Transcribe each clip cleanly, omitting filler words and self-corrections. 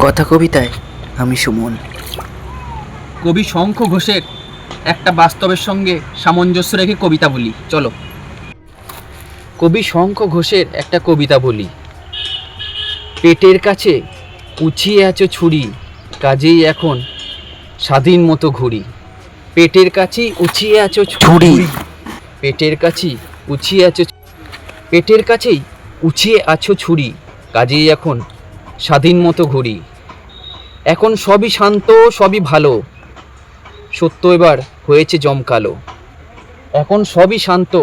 কথা কবিতায় আমি সুমন। কবি শঙ্খ ঘোষের একটা বাস্তবের সঙ্গে সামঞ্জস্য রেখে কবিতা বলি, চলো। কবি শঙ্খ ঘোষের একটা কবিতা বলি। পেটের কাছে উছিয়ে আছো ছুরি, কাজেই এখন স্বাধীন মতো ঘুরি। পেটের কাছে উছিয়ে আছো ছুরি, পেটের কাছে উছিয়ে আছো, পেটের কাছেই উছিয়ে আছো ছুরি, কাজেই এখন স্বাধীন মতো ঘুরি। এখন সবই শান্ত, সবই ভালো, সত্য এবার হয়েছে জমকালো। এখন সবই শান্ত,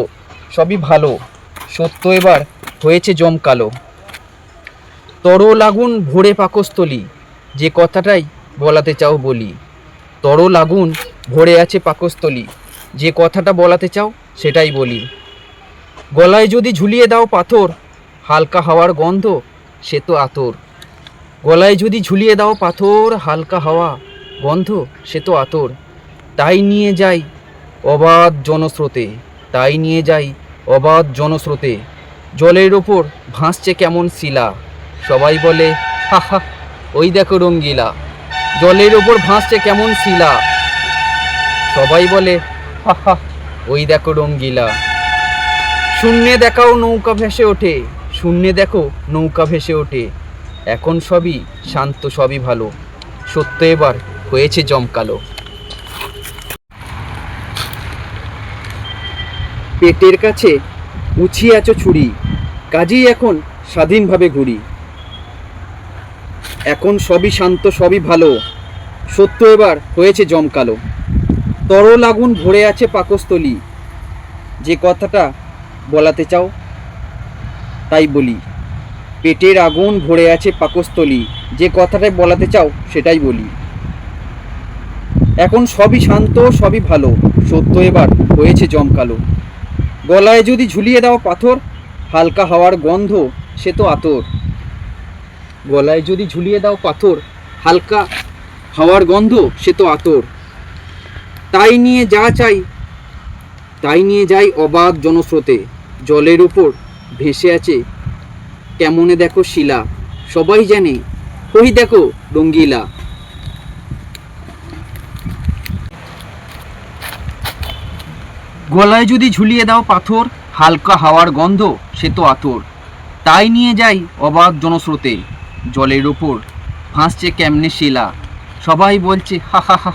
সবই ভালো, সত্য এবার হয়েছে জমকালো। তরল আগুন ভরে পাকস্থলী, যে কথাটাই বলাতে চাও বলি। তরল আগুন ভরে আছে পাকস্থলী, যে কথাটা বলাতে চাও সেটাই বলি। গলায় যদি ঝুলিয়ে দাও পাথর, হালকা হাওয়ার গন্ধ সে তো আতর। গলায় যদি ঝুলিয়ে দাও পাথর, হালকা হাওয়া গন্ধ সে তো আতর। তাই নিয়ে যাই অবাধ জনস্রোতে, তাই নিয়ে যাই অবাধ জনস্রোতে। জলের ওপর ভাসছে কেমন শিলা, সবাই বলে হা হা ওই দেখো রঙ্গিলা। জলের ওপর ভাসছে কেমন শিলা, সবাই বলে হা হা ওই দেখো রঙ্গিলা। শূন্যে দেখাও নৌকা ভেসে ওঠে, শূন্যে দেখো নৌকা ভেসে ওঠে। এখন সবই শান্ত, সবই ভালো, সত্য এবার হয়েছে জমকালো। পেটের কাছে উছিয়ে আছো ছুরি, কাজেই এখন স্বাধীনভাবে ঘুরি। এখন সবই শান্ত, সবই ভালো, সত্য এবার হয়েছে জমকালো। তরল আগুন ভরে আছে পাকস্থলী, যে কথাটা বলাতে চাও তাই বলি। পেটের আগুন ভরে আছে পাকস্থলী, যে কথাটা বলাতে চাও সেটাই বলি। এখন সবই শান্ত, সবই ভালো, সত্য এবার হয়েছে জমকালো। গলায় যদি ঝুলিয়ে দাও পাথর, হালকা হাওয়ার গন্ধ সে তো আতর। গলায় যদি ঝুলিয়ে দাও পাথর, হালকা হাওয়ার গন্ধ সে তো আতর। তাই নিয়ে যা চাই, তাই নিয়ে যাই অবাধ জনস্রোতে। জলের উপর ভেসে আছে কেমনে দেখো শিলা, সবাই জানে ওই দেখো রঙ্গিলা। গলায় যদি ঝুলিয়ে দাও পাথর, হালকা হাওয়ার গন্ধ সে তো আতর। তাই নিয়ে যাই অবাধ জনস্রোতে, জলের ওপর ভাসছে কেমনে শিলা, সবাই বলছে হা হা হা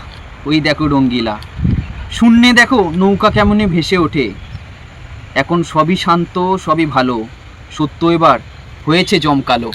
ওই দেখো রঙ্গিলা। শূন্যে দেখো নৌকা কেমনে ভেসে ওঠে। এখন সবই শান্ত, সবই ভালো, সত্য এবার হয়েছে জমকালো।